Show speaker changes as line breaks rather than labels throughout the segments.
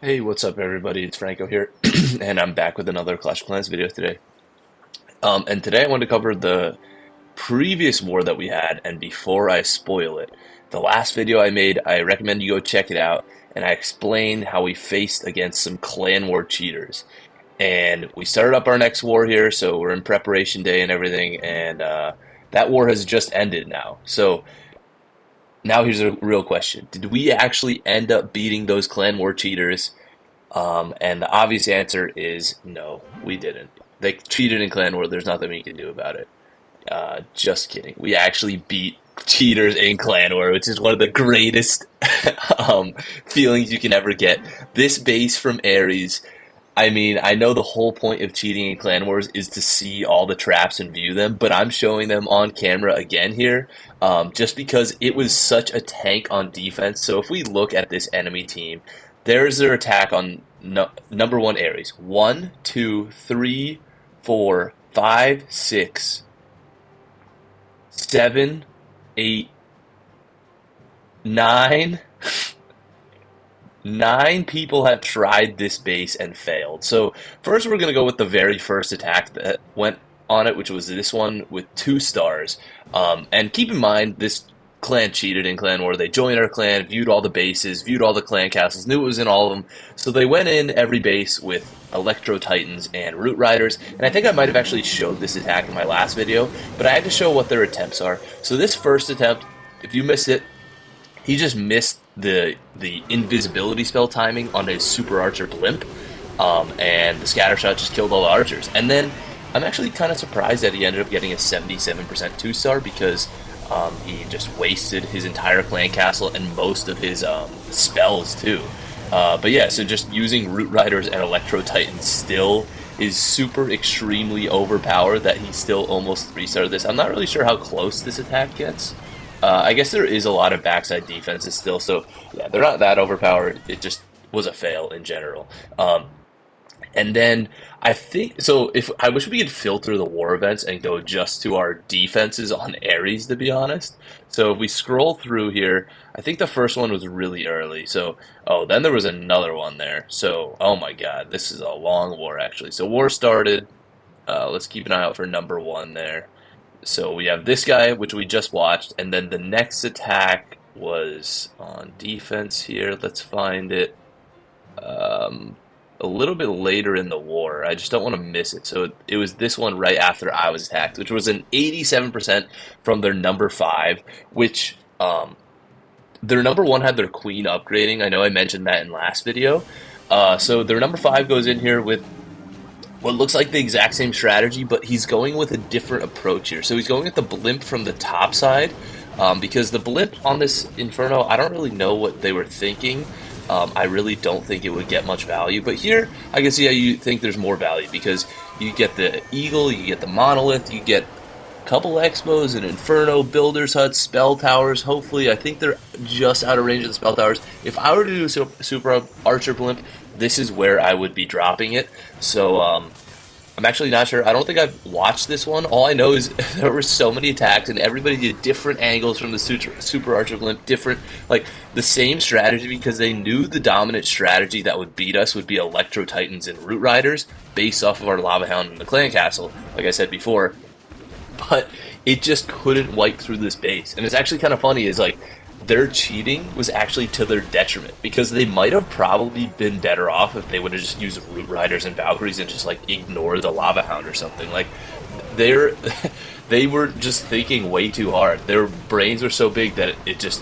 Hey, what's up, everybody? It's Franco here, and I'm back with another Clash of Clans video today. And today I want to cover the previous war that we had, and before I spoil it, the last video I made, I recommend you go check it out, and I explained how we faced against some clan war cheaters. And we started up our next war here, so we're in preparation day and everything, and that war has just ended now. So now here's a real question. Did we actually end up beating those clan war cheaters? And the obvious answer is no, we didn't. They cheated in Clan War. There's nothing we can do about it. Just kidding. We actually beat cheaters in Clan War, which is one of the greatest feelings you can ever get. This base from Ares. I mean, I know the whole point of cheating in Clan Wars is to see all the traps and view them, but I'm showing them on camera again here, just because it was such a tank on defense. So if we look at this enemy team, there's their attack on number one Ares. One, two, three, four, five, six, seven, eight, nine. Nine people have tried this base and failed. So first we're going to go with the very first attack that went on it, which was this one with 2 stars. And keep in mind, this clan cheated in Clan War. They joined our clan, viewed all the bases, viewed all the clan castles, knew it was in all of them. So they went in every base with Electro Titans and Root Riders. And I think I might have actually showed this attack in my last video, but I had to show what their attempts are. So this first attempt, if you missed it, he just missed the invisibility spell timing on his Super Archer Blimp, and the scatter shot just killed all the archers. And then I'm actually kind of surprised that he ended up getting a 77% 2-star because he just wasted his entire clan castle and most of his spells too. But yeah, so just using Root Riders and Electro Titans still is super extremely overpowered that he still almost 3-starred this. I'm not really sure how close this attack gets. I guess there is a lot of backside defenses still, so yeah, they're not that overpowered. It just was a fail in general. And then I think so. If I wish we could filter the war events and go just to our defenses on Ares, to be honest. So if we scroll through here, I think the first one was really early. So then there was another one there. So oh my God, this is a long war actually. So war started. Let's keep an eye out for number one there. So we have this guy, which we just watched, and then the next attack was on defense here. Let's find it a little bit later in the war. I just don't want to miss it. So it was this one right after I was attacked, which was an 87% from their number 5, which their number 1 had their queen upgrading. I know I mentioned that in last video. So their number 5 goes in here with what looks like the exact same strategy, but he's going with a different approach here. So he's going with the blimp from the top side, because the blimp on this Inferno, I don't really know what they were thinking. I really don't think it would get much value, but here I can see how you think there's more value, because you get the Eagle, you get the Monolith, you get a couple Expos, an Inferno, Builder's Hut, Spell Towers. Hopefully, I think they're just out of range of the Spell Towers. If I were to do a Super Archer Blimp, this is where I would be dropping it. So I'm actually not sure. I don't think I've watched this one. All I know is there were so many attacks and everybody did different angles from the Super Archer Blimp, different, like the same strategy, because they knew the dominant strategy that would beat us would be Electro Titans and Root Riders based off of our Lava Hound and the Clan Castle, like I said before. But it just couldn't wipe through this base. And it's actually kind of funny is like their cheating was actually to their detriment, because they might have probably been better off if they would have just used Root Riders and Valkyries and just like ignore the Lava Hound or something. Like they're they were just thinking way too hard. Their brains were so big that it just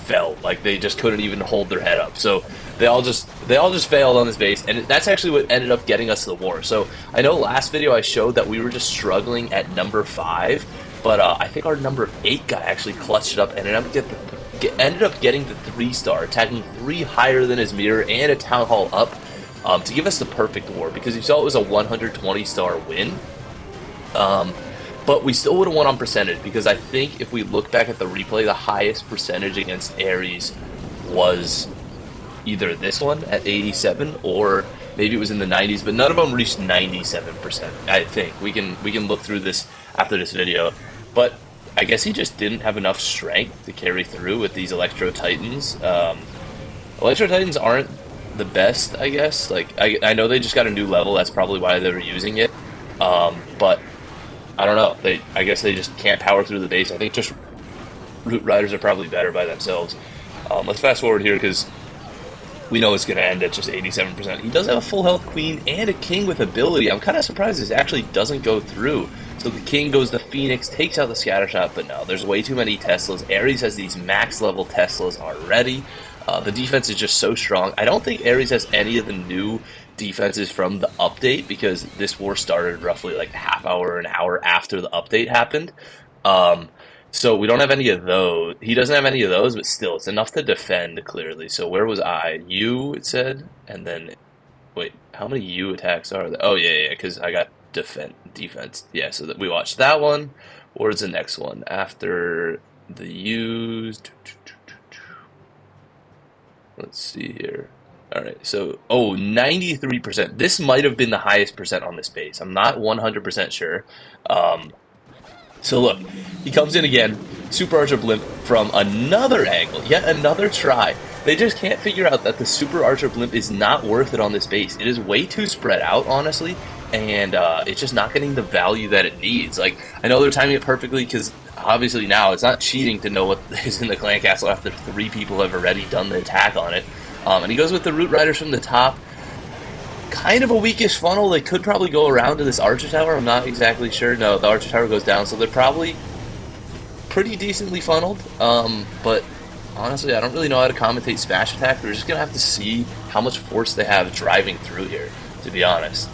fell. Like they just couldn't even hold their head up. So they all just failed on this base, and that's actually what ended up getting us the war. So I know last video I showed that we were just struggling at number 5. But I think our number 8 guy actually clutched it up and ended up getting the 3-star, attacking 3 higher than his mirror and a Town Hall up, to give us the perfect war, because you saw it was a 120-star win. But we still would have won on percentage, because I think if we look back at the replay, the highest percentage against Ares was either this one at 87 or maybe it was in the 90s, but none of them reached 97%. I think we can look through this after this video. But I guess he just didn't have enough strength to carry through with these Electro Titans. Electro Titans aren't the best, I guess. Like I know they just got a new level. That's probably why they were using it. But I don't know. I guess they just can't power through the base. I think just Root Riders are probably better by themselves. Let's fast forward here because we know it's going to end at just 87%. He does have a full health queen and a king with ability. I'm kind of surprised this actually doesn't go through. So the king goes to Phoenix, takes out the scatter shot, but no, there's way too many Teslas. Ares has these max level Teslas already. The defense is just so strong. I don't think Ares has any of the new defenses from the update because this war started roughly like a half hour, an hour after the update happened. So we don't have any of those. He doesn't have any of those, but still, it's enough to defend clearly. So where was I? U, it said, and then wait, how many U attacks are there? Oh yeah, because I got defense. Yeah, so that we watched that one. Where's the next one after the U's? Let's see here. All right, so 93%. This might have been the highest percent on this base. I'm not 100% sure. So look, he comes in again, Super Archer Blimp from another angle, yet another try. They just can't figure out that the Super Archer Blimp is not worth it on this base. It is way too spread out, honestly, and it's just not getting the value that it needs. Like, I know they're timing it perfectly because obviously now it's not cheating to know what is in the clan castle after 3 people have already done the attack on it. And he goes with the Root Riders from the top. Kind of a weakish funnel. They could probably go around to this Archer Tower. I'm not exactly sure. No, the Archer Tower goes down, so they're probably pretty decently funneled. But honestly, I don't really know how to commentate Smash Attack. We're just going to have to see how much force they have driving through here, to be honest.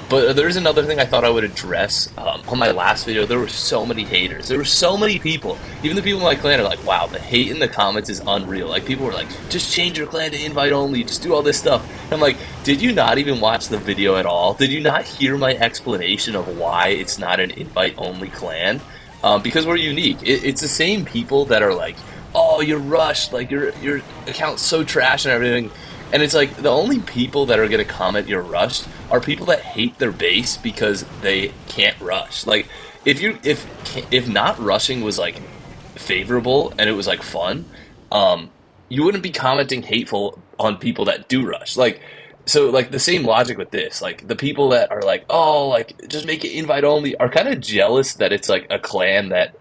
But there's another thing I thought I would address. On my last video, there were so many haters. There were so many people. Even the people in my clan are like, wow, the hate in the comments is unreal. Like, people were like, just change your clan to invite only, just do all this stuff. And I'm like, did you not even watch the video at all? Did you not hear my explanation of why it's not an invite only clan? Because we're unique. It's the same people that are like, oh, you're rushed, like your account's so trash and everything. And it's like, the only people that are going to comment you're rushed are people that hate their base because they can't rush. Like, if not rushing was, like, favorable and it was, like, fun, you wouldn't be commenting hateful on people that do rush. Like, so, like, the same logic with this. Like, the people that are like, oh, like, just make it invite only are kind of jealous that it's, like, a clan that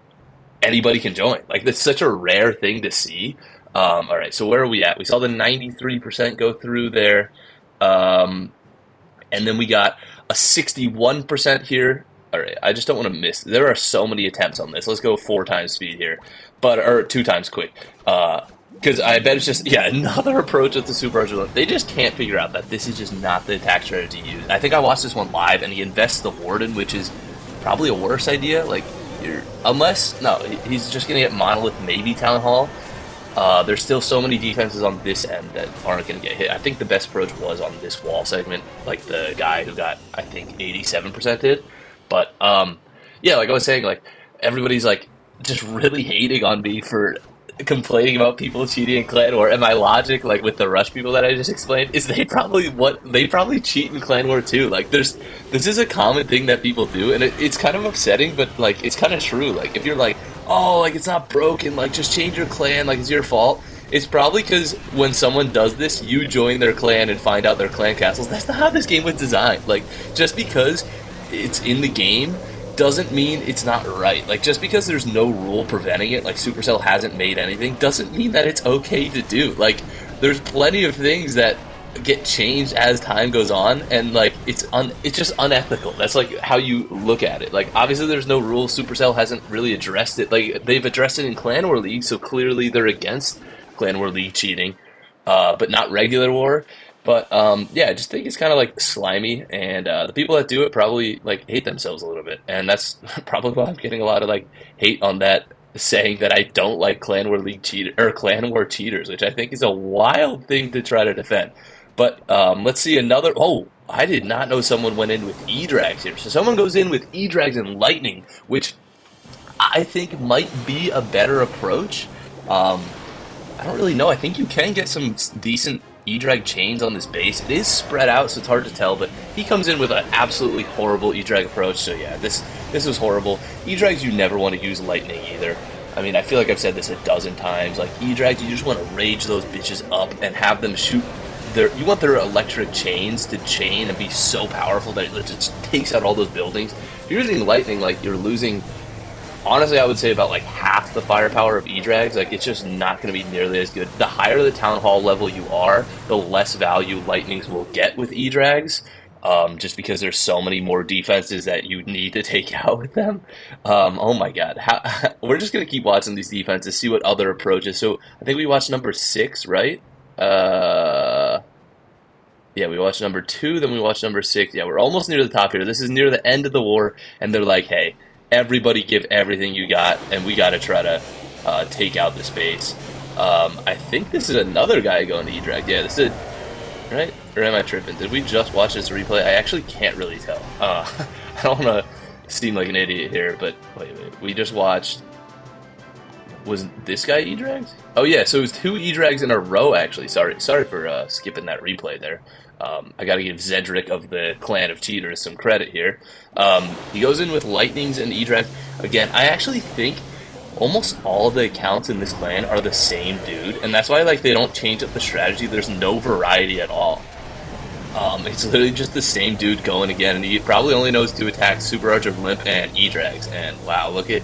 anybody can join. Like, that's such a rare thing to see. All right, so where are we at? We saw the 93% go through there, and then we got a 61% here. All right, I just don't want to miss. There are so many attempts on this. Let's go 4 times speed here, or 2 times quick, because I bet it's just, yeah, another approach with the Super Archer. They just can't figure out that this is just not the attack strategy used. I think I watched this one live, and he invests the Warden, which is probably a worse idea. Like, he's just gonna get Monolith, maybe Town Hall. There's still so many defenses on this end that aren't going to get hit. I think the best approach was on this wall segment, like the guy who got, I think, 87% hit. But, yeah, like I was saying, like, everybody's, like, just really hating on me for complaining about people cheating in Clan War. And my logic, like, with the rush people that I just explained, is they probably cheat in Clan War, too. Like, this is a common thing that people do, and it's kind of upsetting, but, like, it's kind of true. Like, if you're like, oh, like, it's not broken, like, just change your clan, like, it's your fault. It's probably because when someone does this, you join their clan and find out their clan castles. That's not how this game was designed. Like, just because it's in the game doesn't mean it's not right. Like, just because there's no rule preventing it, like Supercell hasn't made anything, doesn't mean that it's okay to do. Like, there's plenty of things that get changed as time goes on, and like it's just unethical. That's like how you look at it. Like, obviously there's no rule. Supercell hasn't really addressed it. Like, they've addressed it in Clan War League, so clearly they're against Clan War League cheating, but not regular war. But yeah, I just think it's kind of like slimy, and the people that do it probably like hate themselves a little bit, and that's probably why I'm getting a lot of like hate on that, saying that I don't like Clan War League Clan War cheaters, which I think is a wild thing to try to defend. But let's see another. Oh, I did not know someone went in with E-Drags here. So someone goes in with E-Drags and Lightning, which I think might be a better approach. I don't really know. I think you can get some decent E-Drag chains on this base. It is spread out, so it's hard to tell, but he comes in with an absolutely horrible E-Drag approach. So yeah, this was horrible. E-Drags, you never want to use Lightning either. I mean, I feel like I've said this a dozen times. Like, E-Drags, you just want to rage those bitches up and have them shoot you want their electric chains to chain and be so powerful that it just takes out all those buildings. If you're using lightning, like you're losing. Honestly, I would say about like half the firepower of E-Drags. Like, it's just not going to be nearly as good. The higher the Town Hall level you are, the less value Lightnings will get with E-Drags, just because there's so many more defenses that you need to take out with them. Oh my god. We're just going to keep watching these defenses, see what other approaches. So, I think we watched number 6, right? Yeah, we watched number 2, then we watched number 6. Yeah, we're almost near the top here. This is near the end of the war, and they're like, hey, everybody give everything you got, and we got to try to take out this base. I think this is another guy going to E-Drag. Yeah, this is, right? Or am I tripping? Did we just watch this replay? I actually can't really tell. I don't want to seem like an idiot here, but wait. We just watched. Was this guy E-Drags? Oh yeah, so it was 2 E-Drags in a row, actually. Sorry for skipping that replay there. I gotta give Zedric of the Clan of Cheaters some credit here. He goes in with Lightnings and E-Drags. Again, I actually think almost all of the accounts in this clan are the same dude, and that's why like they don't change up the strategy. There's no variety at all. It's literally just the same dude going again, and he probably only knows 2 attacks, Super Archer Blimp and E-Drags. And wow, look at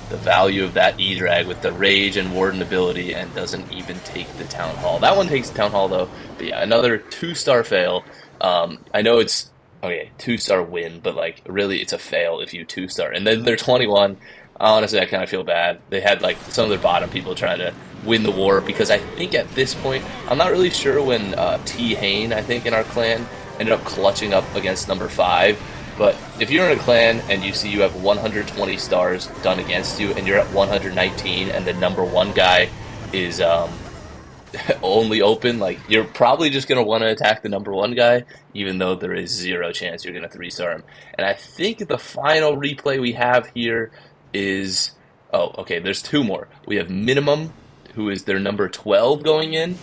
the value of that E-Drag with the Rage and Warden ability, and doesn't even take the Town Hall. That one takes the Town Hall though, but yeah, another 2-star fail. I know it's, okay, 2-star win, but like really it's a fail if you 2-star. And then they're 21, honestly I kind of feel bad. They had like some of their bottom people trying to win the war, because I think at this point, I'm not really sure when T. Hain, I think in our clan, ended up clutching up against number 5. But if you're in a clan and you see you have 120 stars done against you, and you're at 119, and the number 1 guy is only open, like, you're probably just going to want to attack the number 1 guy, even though there is 0 chance you're going to 3-star him. And I think the final replay we have here is, oh, okay, there's 2 more. We have Minimum, who is their number 12 going in,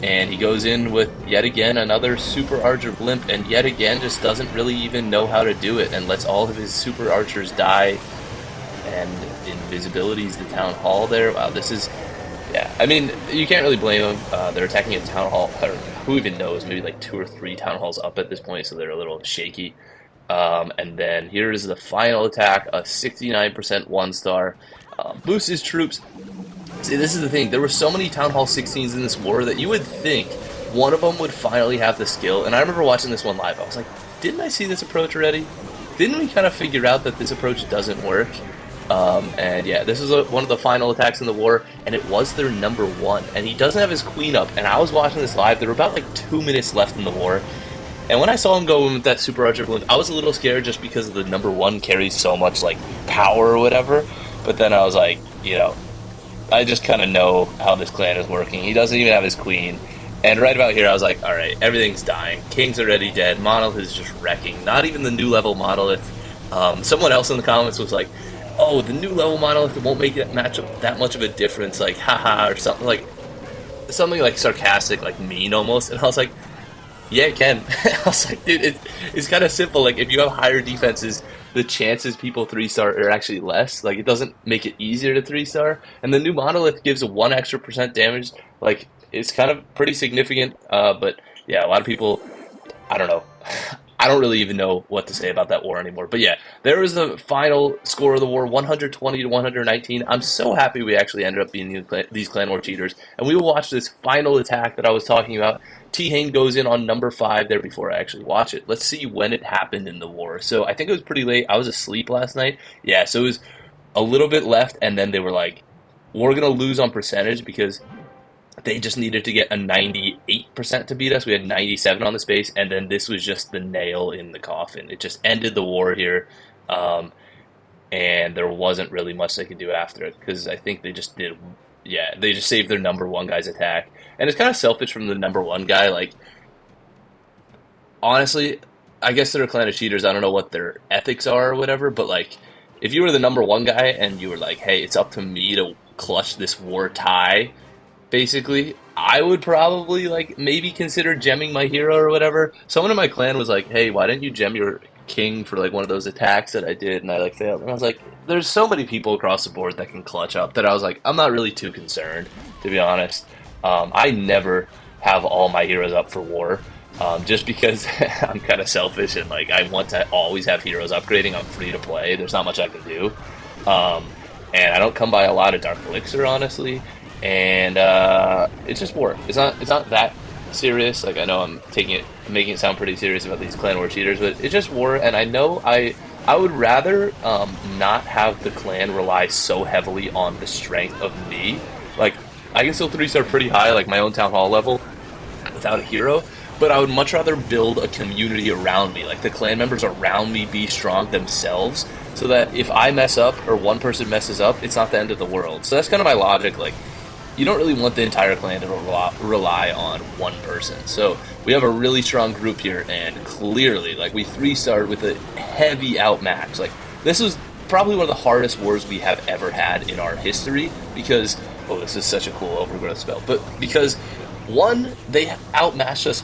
and he goes in with, yet again, another Super Archer Blimp, and yet again just doesn't really even know how to do it, and lets all of his Super Archers die, and Invisibility's the Town Hall there. Wow, this is, yeah, I mean, you can't really blame them. They're attacking a Town Hall, or who even knows, maybe like 2 or 3 Town Halls up at this point, so they're a little shaky. And then here is the final attack, a 69% 1-star. Boosts his troops. See, this is the thing. There were so many Town Hall 16s in this war that you would think one of them would finally have the skill. And I remember watching this one live. I was like, didn't I see this approach already? Didn't we kind of figure out that this approach doesn't work? And yeah, this is one of the final attacks in the war, and it was their number 1. And he doesn't have his queen up. And I was watching this live. There were about like 2 minutes left in the war. And when I saw him go in with that Super Archer Blimp, I was a little scared just because the number 1 carries so much like power or whatever. But then I was like, you know, I just kind of know how this clan is working. He doesn't even have his queen. And right about here, I was like, alright, everything's dying. King's already dead. Monolith is just wrecking. Not even the new level Monolith. Someone else in the comments was like, oh, the new level Monolith won't make that matchup that much of a difference. Like, haha, or something like sarcastic, like mean almost. And I was like, yeah, it can. I was like, dude, it's kind of simple. Like, if you have higher defenses, the chances people 3-star are actually less. Like, it doesn't make it easier to 3-star. And the new Monolith gives 1 extra % damage. Like, it's kind of pretty significant. But, yeah, a lot of people, I don't know. I don't really even know what to say about that war anymore. But, yeah, there was the final score of the war, 120 to 119. I'm so happy we actually ended up being these Clan War cheaters. And we will watch this final attack that I was talking about. T. Hain goes in on number 5 there before I actually watch it. Let's see when it happened in the war. So I think it was pretty late. I was asleep last night. Yeah, so it was a little bit left, and then they were like, we're going to lose on percentage because they just needed to get a 98% to beat us. We had 97 on the space, and then this was just the nail in the coffin. It just ended the war here, and there wasn't really much they could do after it because I think they just did, yeah, they just saved their number 1 guy's attack. And it's kind of selfish from the number 1 guy. Like, honestly, I guess they're a clan of cheaters. I don't know what their ethics are or whatever, but like, if you were the number 1 guy and you were like, hey, it's up to me to clutch this war tie, basically, I would probably like maybe consider gemming my hero or whatever. Someone in my clan was like, hey, why didn't you gem your king for like one of those attacks that I did and I like failed? And I was like, there's so many people across the board that can clutch up that I was like, I'm not really too concerned, to be honest. I never have all my heroes up for war. Just because I'm kind of selfish and like I want to always have heroes upgrading. I'm free to play. There's not much I can do, um, and I don't come by a lot of Dark Elixir, honestly. And it's just war. It's not that serious. Like I know I'm making it sound pretty serious about these clan war cheaters, but it's just war. And I know I would rather not have the clan rely so heavily on the strength of me. Like I can still 3-star pretty high, like my own town hall level, without a hero. But I would much rather build a community around me, like the clan members around me be strong themselves, so that if I mess up or one person messes up, it's not the end of the world. So that's kind of my logic. Like, you don't really want the entire clan to rely on one person. So we have a really strong group here, and clearly, like, we 3-starred with a heavy outmatch. Like, this was probably one of the hardest wars we have ever had in our history because, oh, this is such a cool overgrowth spell, but because one, they outmatched us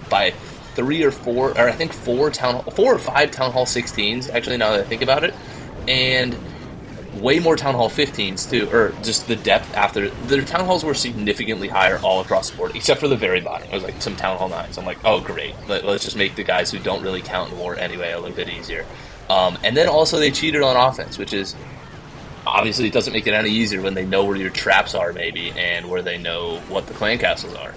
by 3 or 4, or I think 4 or 5 Town Hall 16s, actually, now that I think about it, and way more Town Hall 15s, too, or just the depth after. Their Town Halls were significantly higher all across the board, except for the very bottom. It was like some Town Hall 9s. I'm like, oh, great. Let's just make the guys who don't really count in war anyway a little bit easier. And then also they cheated on offense, which is obviously it doesn't make it any easier when they know where your traps are, maybe, and where they know what the clan castles are.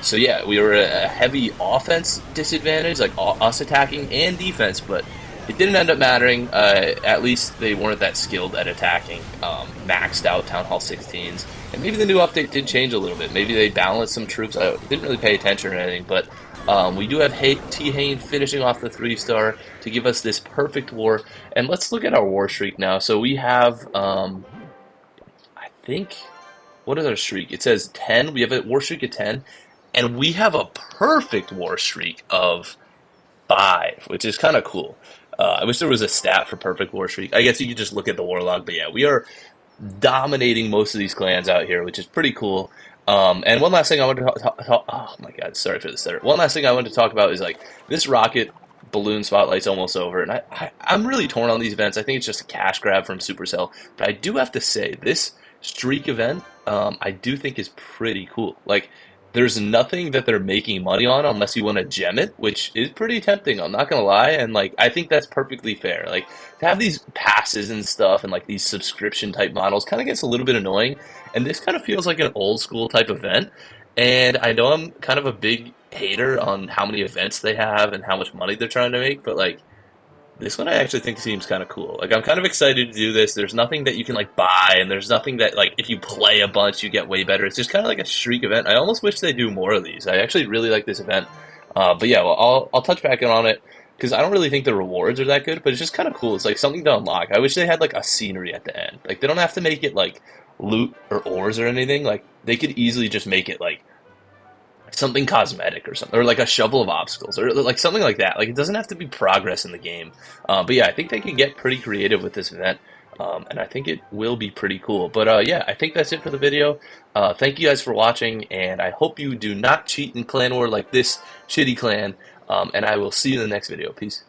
So yeah, we were a heavy offense disadvantage, like us attacking and defense, but it didn't end up mattering. At least they weren't that skilled at attacking maxed out Town Hall 16s. And maybe the new update did change a little bit. Maybe they balanced some troops. I didn't really pay attention or anything, but we do have T. Hayne finishing off the 3-star to give us this perfect war. And let's look at our war streak now. So we have, I think, what is our streak? It says 10. We have a war streak of 10. And we have a perfect war streak of 5, which is kind of cool. I wish there was a stat for perfect war streak. I guess you could just look at the war log, but yeah, we are dominating most of these clans out here, which is pretty cool. And one last thing I want to talk. Oh my god, sorry for the stutter. One last thing I wanted to talk about is like this rocket balloon spotlight's almost over, and I'm really torn on these events. I think it's just a cash grab from Supercell, but I do have to say this streak event, I do think is pretty cool. Like, there's nothing that they're making money on unless you want to gem it, which is pretty tempting, I'm not gonna lie, and like I think that's perfectly fair. Like to have these passes and stuff and like these subscription type models kind of gets a little bit annoying, and this kind of feels like an old school type event. And I know I'm kind of a big hater on how many events they have and how much money they're trying to make, but like this one I actually think seems kind of cool. Like I'm kind of excited to do this. There's nothing that you can like buy, and there's nothing that like if you play a bunch you get way better. It's just kind of like a streak event. I almost wish they do more of these. I actually really like this event. But yeah, well, I'll touch back in on it because I don't really think the rewards are that good, but it's just kind of cool. It's like something to unlock. I wish they had like a scenery at the end. Like they don't have to make it like loot or ores or anything. Like they could easily just make it like something cosmetic or something, or like a shovel of obstacles, or like something like that. Like it doesn't have to be progress in the game. But yeah, I think they can get pretty creative with this event, and I think it will be pretty cool. But yeah, I think that's it for the video. Thank you guys for watching, and I hope you do not cheat in Clan War like this shitty clan. And I will see you in the next video. Peace.